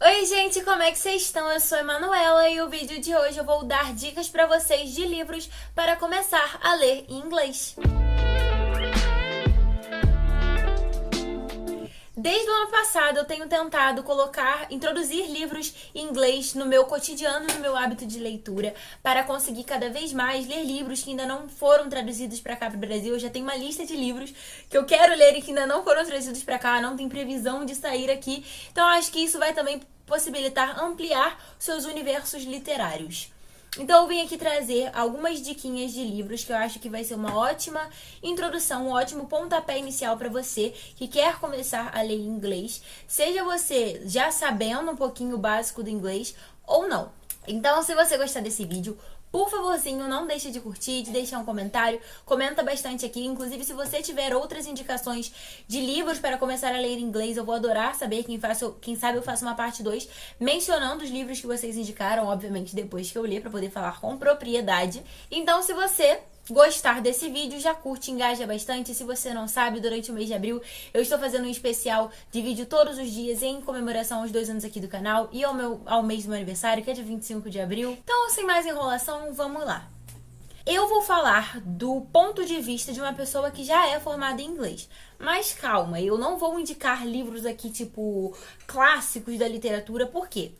Oi gente, como é que vocês estão? Eu sou a Emanuela e o vídeo de hoje eu vou dar dicas pra vocês de livros para começar a ler em inglês. Desde o ano passado eu tenho tentado introduzir livros em inglês no meu cotidiano, no meu hábito de leitura, para conseguir cada vez mais ler livros que ainda não foram traduzidos para cá para o Brasil. Eu já tenho uma lista de livros que eu quero ler e que ainda não foram traduzidos para cá, não tem previsão de sair aqui. Então eu acho que isso vai também possibilitar ampliar seus universos literários. Então eu vim aqui trazer algumas diquinhas de livros que eu acho que vai ser uma ótima introdução, um ótimo pontapé inicial para você que quer começar a ler inglês, seja você já sabendo um pouquinho o básico do inglês ou não. Então, se você gostar desse vídeo, por favorzinho, não deixe de curtir, de deixar um comentário, comenta bastante aqui. Inclusive, se você tiver outras indicações de livros para começar a ler inglês, eu vou adorar saber. Quem sabe eu faço uma parte 2 mencionando os livros que vocês indicaram, obviamente depois que eu ler, para poder falar com propriedade. Então, se você gostar desse vídeo, já curte, engaja bastante. Se você não sabe, durante o mês de abril eu estou fazendo um especial de vídeo todos os dias em comemoração aos 2 anos aqui do canal e ao mês do meu aniversário, que é dia 25 de abril. Então, sem mais enrolação, vamos lá. Eu vou falar do ponto de vista de uma pessoa que já é formada em inglês. Mas calma, eu não vou indicar livros aqui, tipo, clássicos da literatura, por quê?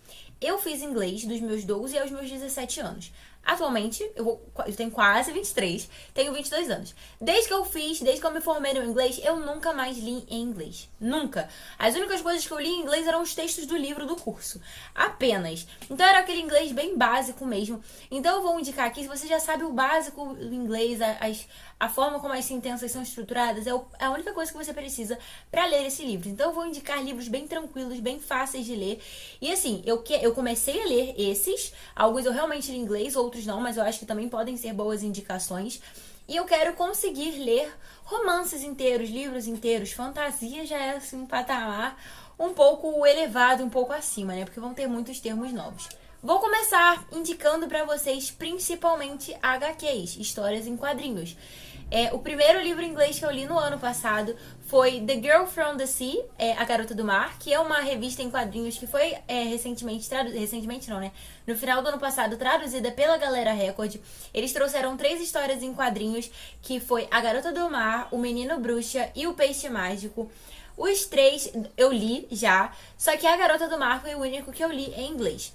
Eu fiz inglês dos meus 12 aos meus 17 anos. Atualmente, eu tenho quase 23, tenho 22 anos. Desde que eu me formei no inglês, eu nunca mais li em inglês. Nunca. As únicas coisas que eu li em inglês eram os textos do livro do curso. Apenas. Então era aquele inglês bem básico mesmo. Então eu vou indicar aqui, se você já sabe o básico do inglês, a forma como as sentenças são estruturadas, é a única coisa que você precisa para ler esse livro. Então eu vou indicar livros bem tranquilos, bem fáceis de ler. E assim, eu comecei a ler esses, alguns eu realmente li em inglês, outros não, mas eu acho que também podem ser boas indicações. E eu quero conseguir ler romances inteiros, livros inteiros. Fantasia já é assim um patamar um pouco elevado, um pouco acima, né? Porque vão ter muitos termos novos. Vou começar indicando para vocês principalmente HQs, histórias em quadrinhos. O primeiro livro em inglês que eu li no ano passado foi The Girl from the Sea, A Garota do Mar, que é uma revista em quadrinhos que foi recentemente não, né? No final do ano passado, traduzida pela Galera Record. Eles trouxeram 3 histórias em quadrinhos, que foi A Garota do Mar, O Menino Bruxa e O Peixe Mágico. Os 3 eu li já, só que A Garota do Mar foi o único que eu li em inglês.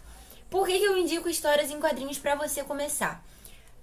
Por que eu indico histórias em quadrinhos para você começar?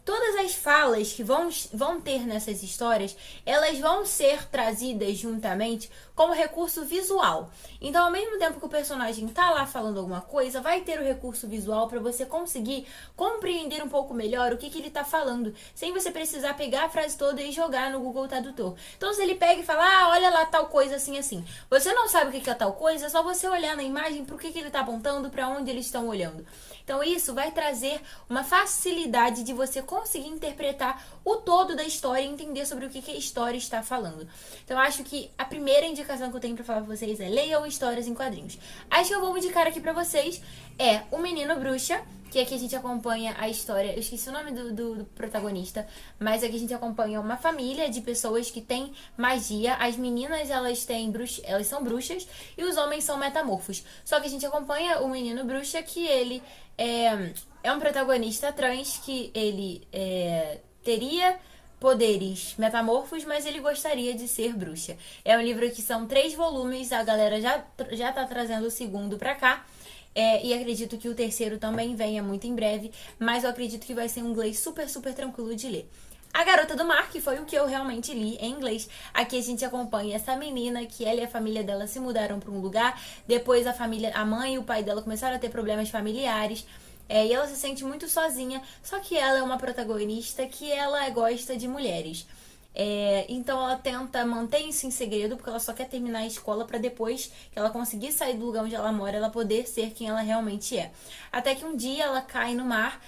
Todas as falas que vão ter nessas histórias, elas vão ser trazidas juntamente como recurso visual. Então, ao mesmo tempo que o personagem tá lá falando alguma coisa, vai ter o recurso visual para você conseguir compreender um pouco melhor o que ele tá falando, sem você precisar pegar a frase toda e jogar no Google Tradutor. Então, se ele pega e fala, olha lá tal coisa assim, assim. Você não sabe o que é tal coisa, é só você olhar na imagem pro que ele tá apontando, para onde eles estão olhando. Então, isso vai trazer uma facilidade de você conseguir interpretar o todo da história e entender sobre o que a história está falando. Então, eu acho que a primeira indicação que eu tenho pra falar pra vocês é leiam histórias em quadrinhos. As que eu vou indicar aqui pra vocês é O Menino Bruxa, que aqui a gente acompanha a história, eu esqueci o nome do protagonista, mas aqui a gente acompanha uma família de pessoas que tem magia. As meninas, elas são bruxas e os homens são metamorfos. Só que a gente acompanha o Menino Bruxa, que ele é um protagonista trans, que ele teria poderes metamorfos, mas ele gostaria de ser bruxa. É um livro que são 3 volumes, a galera já tá trazendo o segundo pra cá. E acredito que o terceiro também venha muito em breve, mas eu acredito que vai ser um inglês super, super tranquilo de ler. A Garota do Mar, que foi o que eu realmente li em inglês. Aqui a gente acompanha essa menina, que ela e a família dela se mudaram para um lugar, depois a mãe e o pai dela começaram a ter problemas familiares, e ela se sente muito sozinha, só que ela é uma protagonista que ela gosta de mulheres. Então ela tenta manter isso em segredo, porque ela só quer terminar a escola para depois que ela conseguir sair do lugar onde ela mora, ela poder ser quem ela realmente é. Até que um dia ela cai no mar,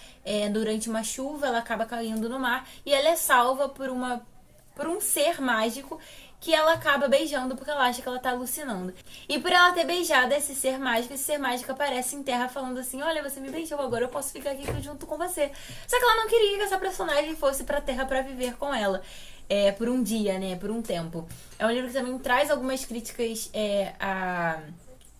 durante uma chuva, ela acaba caindo no mar e ela é salva por um ser mágico que ela acaba beijando porque ela acha que ela tá alucinando. E por ela ter beijado esse ser mágico aparece em terra falando assim, olha, você me beijou, agora eu posso ficar aqui junto com você. Só que ela não queria que essa personagem fosse pra terra pra viver com ela. Por um dia, né, por um tempo. É um livro que também traz algumas críticas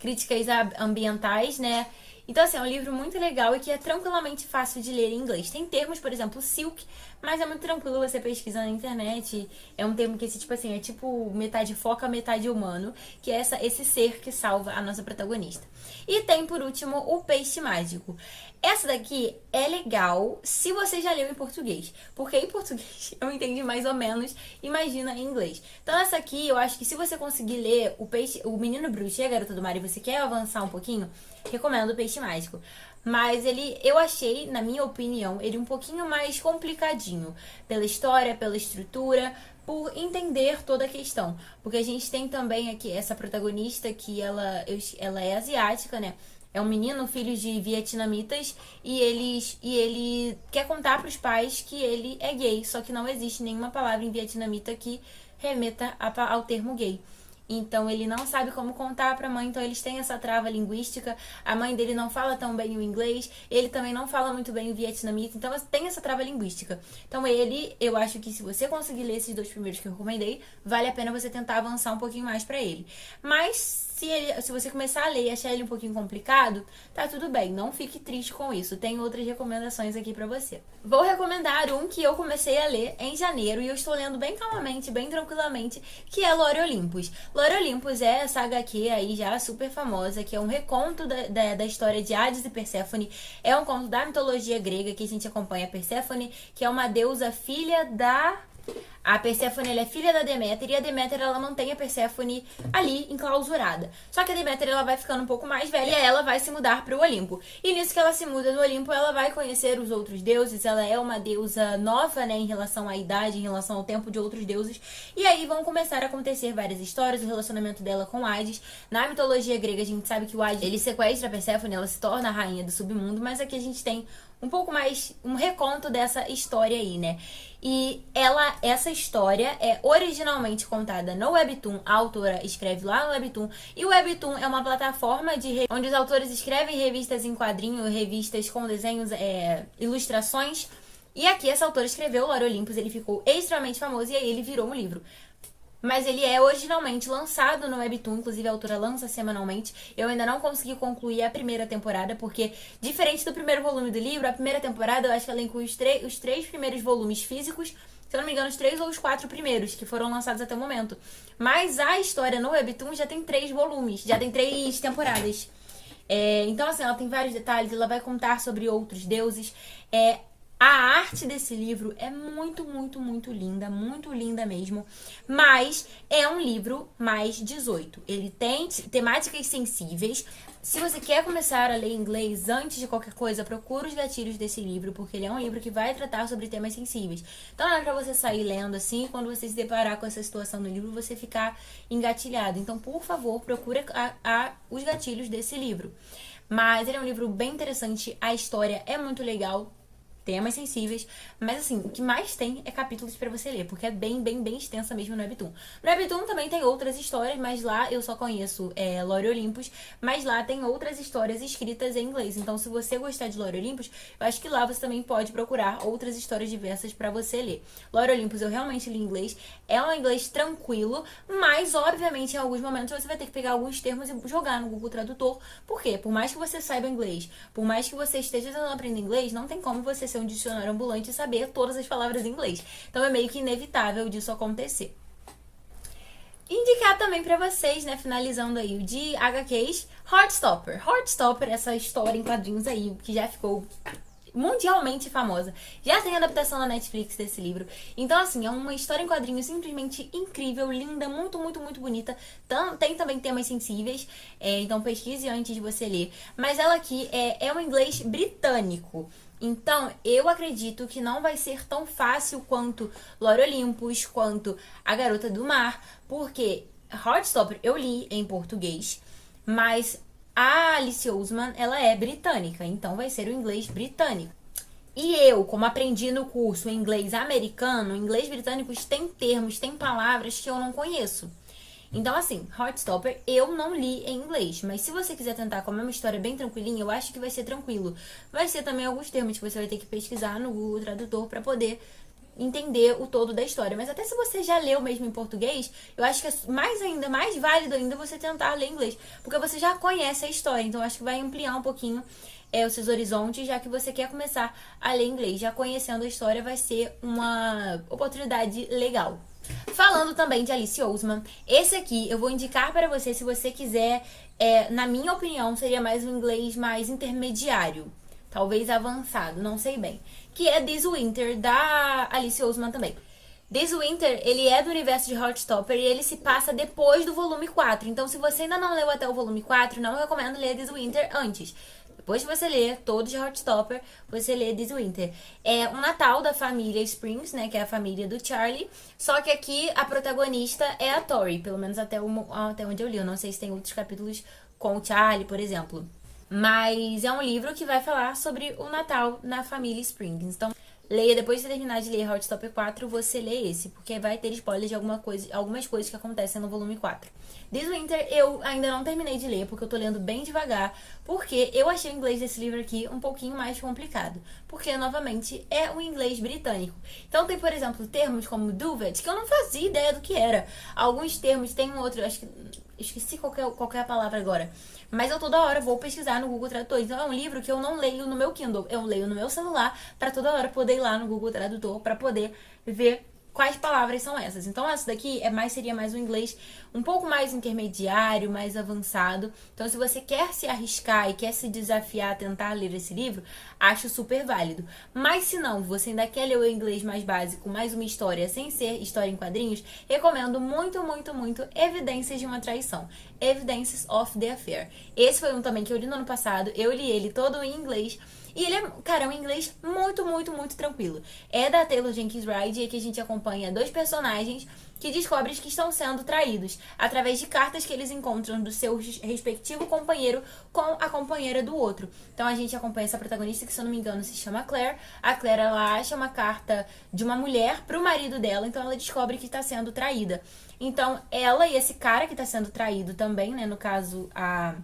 críticas ambientais, né? Então, assim, é um livro muito legal e que é tranquilamente fácil de ler em inglês. Tem termos, por exemplo, silk, mas é muito tranquilo você pesquisar na internet. É um termo que, tipo assim, é tipo metade foca, metade humano, que é esse ser que salva a nossa protagonista. E tem, por último, o Peixe Mágico. Essa daqui é legal se você já leu em português, porque em português eu entendi mais ou menos, imagina em inglês. Então essa aqui, eu acho que se você conseguir ler o Menino Bruxo e a Garota do Mar e você quer avançar um pouquinho, recomendo o Peixe Mágico. Mas eu achei, na minha opinião, ele um pouquinho mais complicadinho. Pela história, pela estrutura, por entender toda a questão. Porque a gente tem também aqui essa protagonista que ela é asiática, né? É um menino, filho de vietnamitas, e ele quer contar para os pais que ele é gay. Só que não existe nenhuma palavra em vietnamita que remeta ao termo gay. Então ele não sabe como contar pra mãe, então eles têm essa trava linguística. A mãe dele não fala tão bem o inglês, ele também não fala muito bem o vietnamita, então tem essa trava linguística. Então eu acho que se você conseguir ler esses 2 primeiros que eu recomendei, vale a pena você tentar avançar um pouquinho mais pra ele. Mas se você começar a ler e achar ele um pouquinho complicado, tá tudo bem, não fique triste com isso. Tem outras recomendações aqui pra você. Vou recomendar um que eu comecei a ler em janeiro e eu estou lendo bem calmamente, bem tranquilamente, que é Lore Olympus. Lore Olympus é essa HQ aí já super famosa, que é um reconto da história de Hades e Perséfone. É um conto da mitologia grega que a gente acompanha a Perséfone, que é uma deusa filha da... A Perséfone, ela é filha da Deméter, e a Deméter, ela mantém a Perséfone ali, enclausurada. Só que a Deméter, ela vai ficando um pouco mais velha e ela vai se mudar para o Olimpo. E nisso que ela se muda no Olimpo, ela vai conhecer os outros deuses. Ela é uma deusa nova, né, em relação à idade, em relação ao tempo de outros deuses. E aí vão começar a acontecer várias histórias, o relacionamento dela com Hades. Na mitologia grega, a gente sabe que o Hades, ele sequestra a Perséfone, ela se torna a rainha do submundo, mas aqui a gente tem um pouco mais, um reconto dessa história aí, né? E essa história é originalmente contada no Webtoon, a autora escreve lá no Webtoon, e o Webtoon é uma plataforma onde os autores escrevem revistas em quadrinho, revistas com desenhos, ilustrações, e aqui essa autora escreveu Lore Olympus, ele ficou extremamente famoso e aí ele virou um livro. Mas ele é originalmente lançado no Webtoon, inclusive a autora lança semanalmente. Eu ainda não consegui concluir a primeira temporada, porque, diferente do primeiro volume do livro, a primeira temporada eu acho que ela inclui os 3 primeiros volumes físicos, se eu não me engano, os 3 ou os 4 primeiros, que foram lançados até o momento. Mas a história no Webtoon já tem 3 volumes, já tem 3 temporadas. Então, assim, ela tem vários detalhes, ela vai contar sobre outros deuses. A arte desse livro é muito, muito, muito linda mesmo. Mas é um livro mais 18. Ele tem temáticas sensíveis. Se você quer começar a ler inglês antes de qualquer coisa, procura os gatilhos desse livro, porque ele é um livro que vai tratar sobre temas sensíveis. Então não é pra você sair lendo assim, e quando você se deparar com essa situação no livro, você ficar engatilhado. Então, por favor, procura os gatilhos desse livro. Mas ele é um livro bem interessante, a história é muito legal, temas sensíveis, mas assim, o que mais tem é capítulos pra você ler, porque é bem extensa mesmo no Webtoon. No Webtoon também tem outras histórias, mas lá eu só conheço Lore Olympus, mas lá tem outras histórias escritas em inglês. Então, se você gostar de Lore Olympus, eu acho que lá você também pode procurar outras histórias diversas pra você ler. Lore Olympus eu realmente li em inglês, é um inglês tranquilo, mas obviamente em alguns momentos você vai ter que pegar alguns termos e jogar no Google Tradutor. Por quê? Por mais que você saiba inglês, por mais que você esteja tentando aprender inglês, não tem como você ser um dicionário ambulante e saber todas as palavras em inglês. Então é meio que inevitável disso acontecer. Indicar também pra vocês, né, finalizando aí o de HQs, Heartstopper. Heartstopper, essa história em quadrinhos aí, que já ficou mundialmente famosa. Já tem adaptação na Netflix desse livro. Então, assim, é uma história em quadrinhos simplesmente incrível, linda, muito bonita. Tem também temas sensíveis, então pesquise antes de você ler. Mas ela aqui é um inglês britânico. Então, eu acredito que não vai ser tão fácil quanto Lore Olympus, quanto A Garota do Mar, porque Heartstopper eu li em português, mas a Alice Oseman, ela é britânica, então vai ser o inglês britânico. E eu, como aprendi no curso inglês americano, inglês britânico tem termos, tem palavras que eu não conheço. Então, assim, Heartstopper eu não li em inglês, mas se você quiser tentar, como é uma história bem tranquilinha, eu acho que vai ser tranquilo. Vai ser também alguns termos que você vai ter que pesquisar no Google Tradutor pra poder entender o todo da história. Mas até se você já leu mesmo em português, eu acho que é mais válido ainda você tentar ler em inglês, porque você já conhece a história, então eu acho que vai ampliar um pouquinho os seus horizontes, já que você quer começar a ler inglês. Já conhecendo a história vai ser uma oportunidade legal. Falando também de Alice Oseman, esse aqui eu vou indicar para você se você quiser, na minha opinião, seria mais um inglês mais intermediário, talvez avançado, não sei bem, que é This Winter, da Alice Oseman também. This Winter, ele é do universo de Heartstopper e ele se passa depois do volume 4. Então, se você ainda não leu até o volume 4, não recomendo ler This Winter antes. Depois que você ler todo de Heartstopper, você lê This Winter. É um Natal da família Springs, né, que é a família do Charlie. Só que aqui a protagonista é a Tori, pelo menos até onde eu li. Eu não sei se tem outros capítulos com o Charlie, por exemplo. Mas é um livro que vai falar sobre o Natal na família Springs. Então, leia, depois de você terminar de ler Heartstopper 4, você lê esse, porque vai ter spoiler de algumas coisas que acontecem no volume 4. This Winter eu ainda não terminei de ler, porque eu tô lendo bem devagar, porque eu achei o inglês desse livro aqui um pouquinho mais complicado. Porque, novamente, é um inglês britânico. Então tem, por exemplo, termos como duvet, que eu não fazia ideia do que era. Alguns termos, tem um outro, acho que esqueci qualquer palavra agora. Mas eu toda hora vou pesquisar no Google Tradutor. Então é um livro que eu não leio no meu Kindle, eu leio no meu celular para toda hora poder ir lá no Google Tradutor para poder ver quais palavras são essas. Então essa daqui seria mais um inglês um pouco mais intermediário, mais avançado. Então se você quer se arriscar e quer se desafiar a tentar ler esse livro, acho super válido. Mas se não, você ainda quer ler o inglês mais básico, mais uma história sem ser história em quadrinhos, recomendo muito, muito, muito Evidências de uma Traição. Evidences of the Affair. Esse foi um também que eu li no ano passado, eu li ele todo em inglês. E ele é um inglês muito, muito, muito tranquilo. É da Taylor Jenkins Reid, e que a gente acompanha dois personagens que descobrem que estão sendo traídos através de cartas que eles encontram do seu respectivo companheiro com a companheira do outro. Então a gente acompanha essa protagonista que, se eu não me engano, se chama Claire. A Claire, ela acha uma carta de uma mulher pro marido dela, então ela descobre que está sendo traída. Então ela e esse cara que está sendo traído também, né, no caso a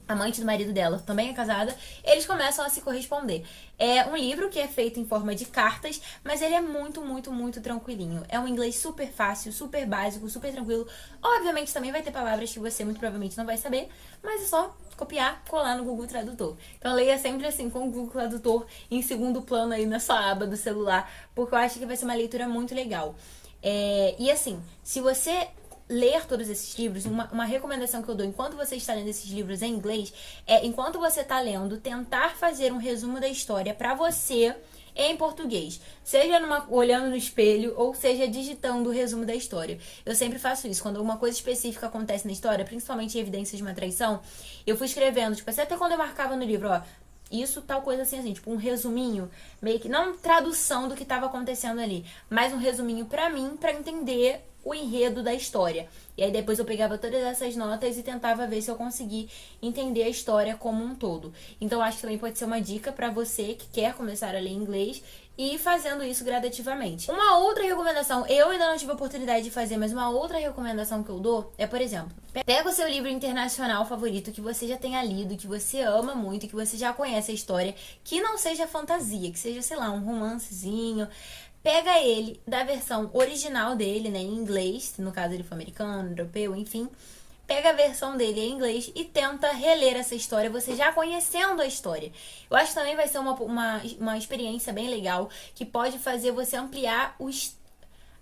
amante do marido dela, também é casada, eles começam a se corresponder. É um livro que é feito em forma de cartas, mas ele é muito, muito, muito tranquilinho. É um inglês super fácil, super básico, super tranquilo. Obviamente também vai ter palavras que você muito provavelmente não vai saber, mas é só copiar, colar no Google Tradutor. Então leia sempre assim, com o Google Tradutor em segundo plano aí na sua aba do celular, porque eu acho que vai ser uma leitura muito legal. E assim, se você ler todos esses livros, uma recomendação que eu dou enquanto você está lendo esses livros em inglês é, enquanto você está lendo, tentar fazer um resumo da história para você em português, seja olhando no espelho ou seja digitando o resumo da história. Eu sempre faço isso, quando alguma coisa específica acontece na história, principalmente Evidências de uma Traição, eu fui escrevendo, tipo, até quando eu marcava no livro, ó, isso, tal coisa assim, tipo um resuminho, meio que, não tradução do que estava acontecendo ali, mas um resuminho pra mim, pra entender o enredo da história. E aí depois eu pegava todas essas notas e tentava ver se eu conseguia entender a história como um todo. Então acho que também pode ser uma dica pra você que quer começar a ler inglês e ir fazendo isso gradativamente. Uma outra recomendação, eu ainda não tive a oportunidade de fazer, mas uma outra recomendação que eu dou é, por exemplo, pega o seu livro internacional favorito que você já tenha lido, que você ama muito, que você já conhece a história, que não seja fantasia, que seja, sei lá, um romancezinho. Pega ele da versão original dele, né, em inglês, no caso ele foi americano, europeu, enfim. Pega a versão dele em inglês e tenta reler essa história, você já conhecendo a história. Eu acho que também vai ser uma experiência bem legal, que pode fazer você ampliar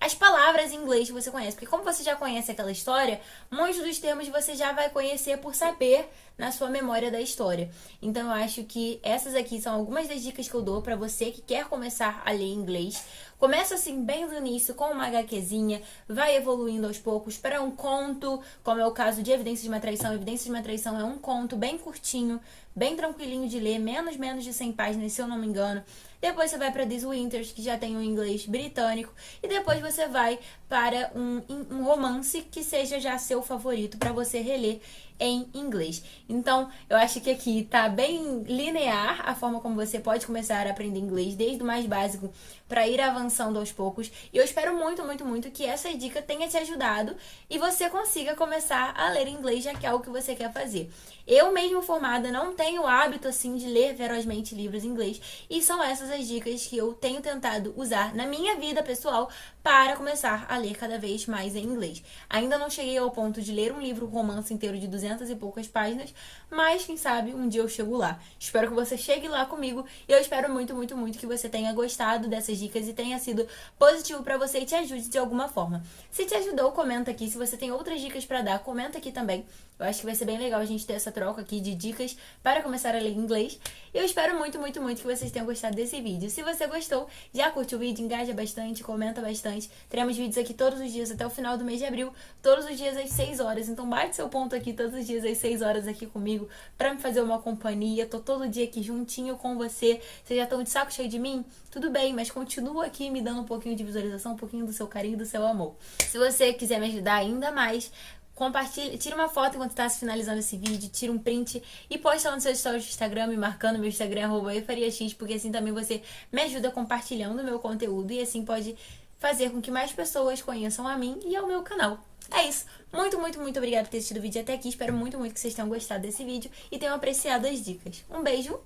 as palavras em inglês que você conhece. Porque como você já conhece aquela história, muitos dos termos você já vai conhecer por saber na sua memória da história. Então eu acho que essas aqui são algumas das dicas que eu dou pra você que quer começar a ler inglês. Começa assim bem no início com uma HQzinha, vai evoluindo aos poucos para um conto, como é o caso de Evidências de uma Traição. Evidências de uma Traição é um conto bem curtinho, bem tranquilinho de ler, menos de 100 páginas, se eu não me engano. Depois você vai para This Winters, que já tem um inglês britânico. E depois você vai para um romance que seja já seu favorito para você reler em inglês. Então, eu acho que aqui tá bem linear a forma como você pode começar a aprender inglês, desde o mais básico para ir avançando aos poucos. E eu espero muito, muito, muito que essa dica tenha te ajudado e você consiga começar a ler inglês, já que é algo que você quer fazer. Eu mesmo formada não tenho o hábito assim de ler ferozmente livros em inglês, e são essas as dicas que eu tenho tentado usar na minha vida pessoal para começar a ler cada vez mais em inglês. Ainda não cheguei ao ponto de ler um livro romance inteiro de 200 e poucas páginas, mas quem sabe um dia eu chego lá. Espero que você chegue lá comigo e eu espero muito, muito, muito que você tenha gostado dessas dicas e tenha sido positivo para você e te ajude de alguma forma. Se te ajudou, comenta aqui. Se você tem outras dicas para dar, comenta aqui também. Eu acho que vai ser bem legal a gente ter essa troca aqui de dicas para começar a ler inglês. Eu espero muito, muito, muito que vocês tenham gostado desse vídeo. Se você gostou, já curte o vídeo, engaja bastante, comenta bastante. Teremos vídeos aqui todos os dias até o final do mês de abril, todos os dias às 6 horas. Então bate seu ponto aqui todos os dias às 6 horas aqui comigo para me fazer uma companhia. Tô todo dia aqui juntinho com você. Vocês já estão de saco cheio de mim? Tudo bem, mas continua aqui me dando um pouquinho de visualização, um pouquinho do seu carinho, do seu amor. Se você quiser me ajudar ainda mais, compartilhe, tira uma foto enquanto está finalizando esse vídeo, tira um print e posta lá no seu story do Instagram, me marcando meu Instagram, @efariax, porque assim também você me ajuda compartilhando o meu conteúdo e assim pode fazer com que mais pessoas conheçam a mim e ao meu canal. É isso. Muito, muito, muito obrigada por ter assistido o vídeo até aqui. Espero muito, muito que vocês tenham gostado desse vídeo e tenham apreciado as dicas. Um beijo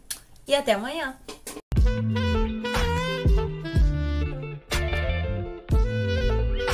e até amanhã!